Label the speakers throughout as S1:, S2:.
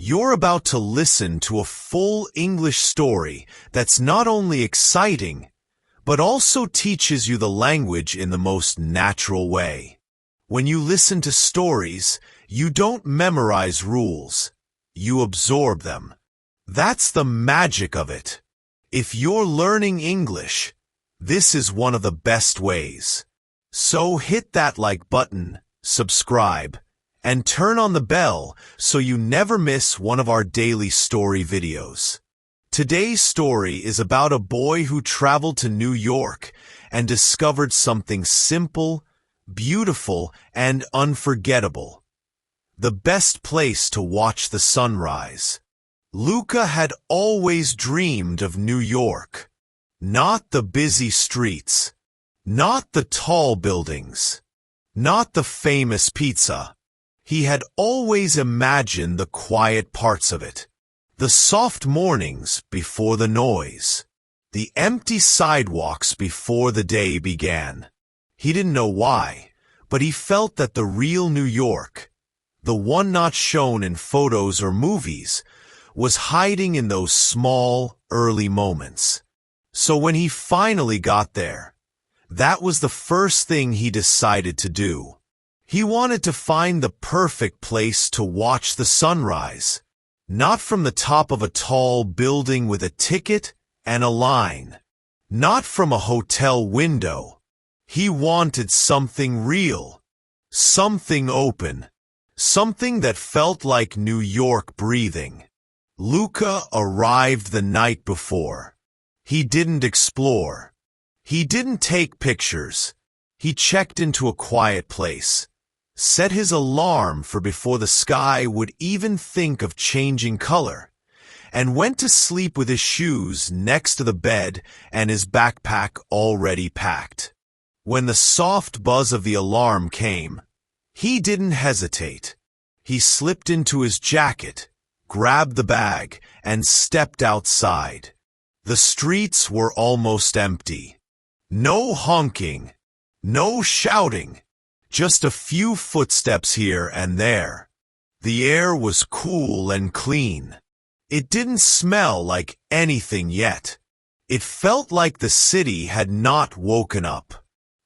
S1: You're about to listen to a full English story that's not only exciting, but also teaches you the language in the most natural way. When you listen to stories, you don't memorize rules. You absorb them. That's the magic of it. If you're learning English, this is one of the best ways. So hit that like button, subscribe, and turn on the bell so you never miss one of our daily story videos. Today's story is about a boy who traveled to New York and discovered something simple, beautiful, and unforgettable. The best place to watch the sunrise. Luca had always dreamed of New York. Not the busy streets, not the tall buildings, not the famous pizza. He had always imagined the quiet parts of it. The soft mornings before the noise. The empty sidewalks before the day began. He didn't know why, but he felt that the real New York, the one not shown in photos or movies, was hiding in those small, early moments. So when he finally got there, that was the first thing he decided to do. He wanted to find the perfect place to watch the sunrise, not from the top of a tall building with a ticket and a line, not from a hotel window. He wanted something real, something open, something that felt like New York breathing. Luca arrived the night before. He didn't explore. He didn't take pictures. He checked into a quiet place, set his alarm for before the sky would even think of changing color, and went to sleep with his shoes next to the bed and his backpack already packed. When the soft buzz of the alarm came, he didn't hesitate. He slipped into his jacket, grabbed the bag, and stepped outside. The streets were almost empty. No honking, no shouting. Just a few footsteps here and there. The air was cool and clean. It didn't smell like anything yet. It felt like the city had not woken up.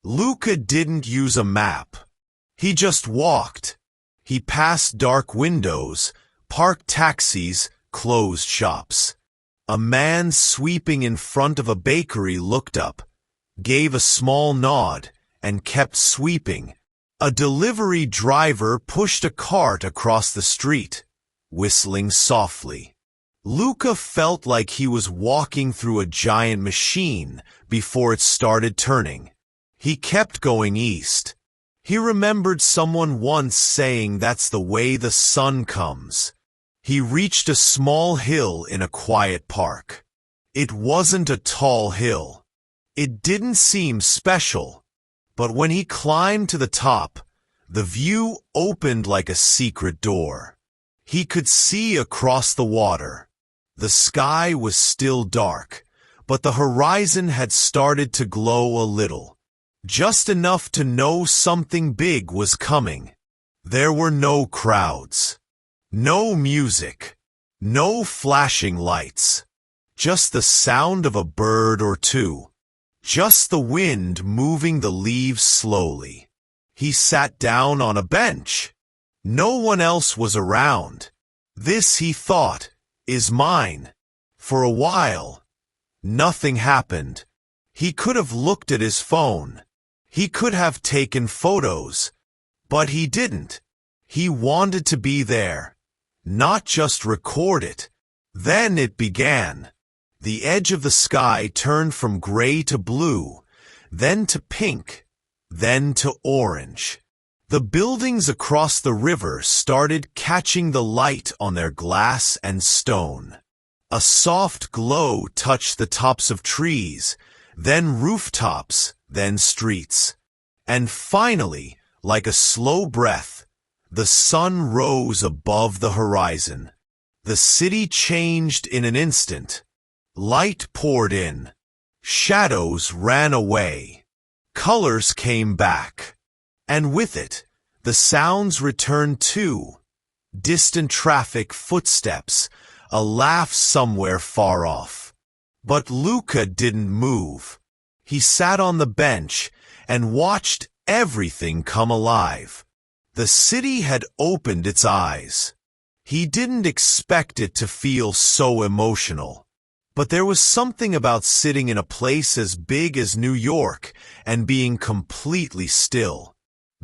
S1: Luca didn't use a map. He just walked. He passed dark windows, parked taxis, closed shops. A man sweeping in front of a bakery looked up, gave a small nod, and kept sweeping. A delivery driver pushed a cart across the street, whistling softly. Luca felt like he was walking through a giant machine before it started turning. He kept going east. He remembered someone once saying that's the way the sun comes. He reached a small hill in a quiet park. It wasn't a tall hill. It didn't seem special. But when he climbed to the top, the view opened like a secret door. He could see across the water. The sky was still dark, but the horizon had started to glow a little, just enough to know something big was coming. There were no crowds, no music, no flashing lights, just the sound of a bird or two. Just the wind moving the leaves slowly. He sat down on a bench. No one else was around. This, he thought, is mine. For a while, nothing happened. He could have looked at his phone. He could have taken photos. But he didn't. He wanted to be there, not just record it. Then it began. The edge of the sky turned from gray to blue, then to pink, then to orange. The buildings across the river started catching the light on their glass and stone. A soft glow touched the tops of trees, then rooftops, then streets. And finally, like a slow breath, the sun rose above the horizon. The city changed in an instant. Light poured in. Shadows ran away. Colors came back. And with it, the sounds returned too. distant traffic, footsteps, a laugh somewhere far off. But Luca didn't move. He sat on the bench and watched everything come alive. The city had opened its eyes. He didn't expect it to feel so emotional. But there was something about sitting in a place as big as New York and being completely still.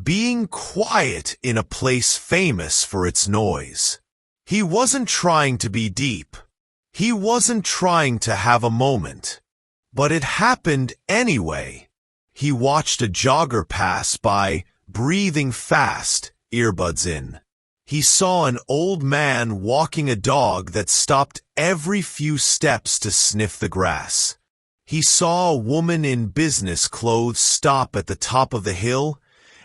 S1: Being quiet in a place famous for its noise. He wasn't trying to be deep. He wasn't trying to have a moment. But it happened anyway. He watched a jogger pass by, breathing fast, earbuds in. He saw an old man walking a dog that stopped every few steps to sniff the grass. He saw a woman in business clothes stop at the top of the hill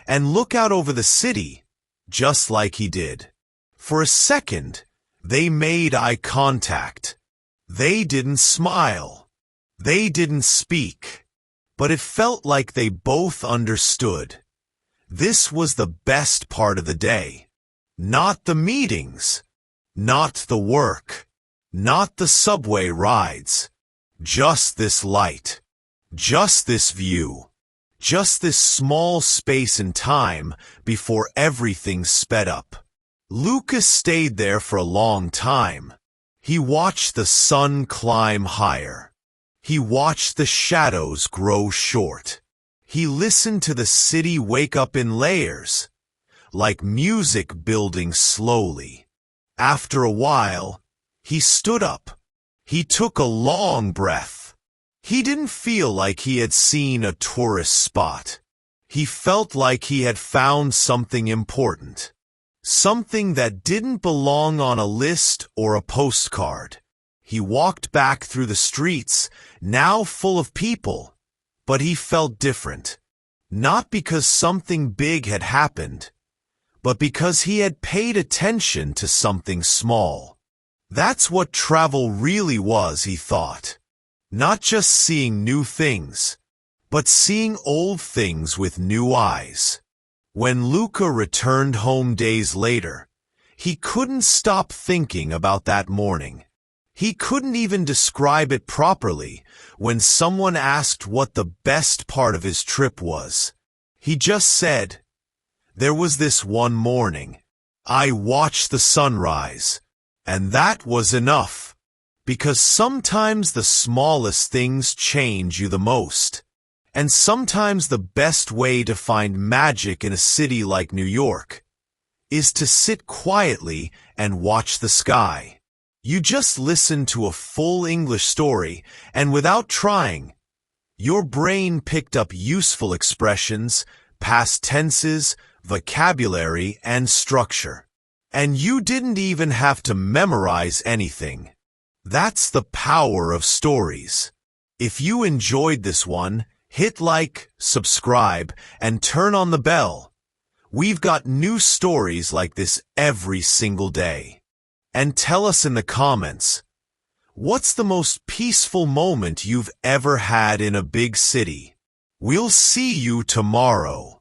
S1: and look out over the city, just like he did. For a second, they made eye contact. They didn't smile. They didn't speak. But it felt like they both understood. This was the best part of the day. Not the meetings, not the work, not the subway rides. Just this light, just this view, just this small space in time before everything sped up. Lucas stayed there for a long time. He watched the sun climb higher. He watched the shadows grow short. He listened to the city wake up in layers, like music building slowly. After a while, he stood up. He took a long breath. He didn't feel like he had seen a tourist spot. He felt like he had found something important. Something that didn't belong on a list or a postcard. He walked back through the streets, now full of people, but he felt different. Not because something big had happened, but because he had paid attention to something small. That's what travel really was, he thought. Not just seeing new things, but seeing old things with new eyes. When Luca returned home days later, he couldn't stop thinking about that morning. He couldn't even describe it properly when someone asked what the best part of his trip was. He just said, "There was this one morning. I watched the sunrise, and that was enough." Because sometimes the smallest things change you the most. And sometimes the best way to find magic in a city like New York is to sit quietly and watch the sky. You just listen to a full English story, and without trying, your brain picked up useful expressions, past tenses, vocabulary, and structure. And you didn't even have to memorize anything. That's the power of stories. If you enjoyed this one, hit like, subscribe, and turn on the bell. We've got new stories like this every single day. And tell us in the comments, what's the most peaceful moment you've ever had in a big city? We'll see you tomorrow.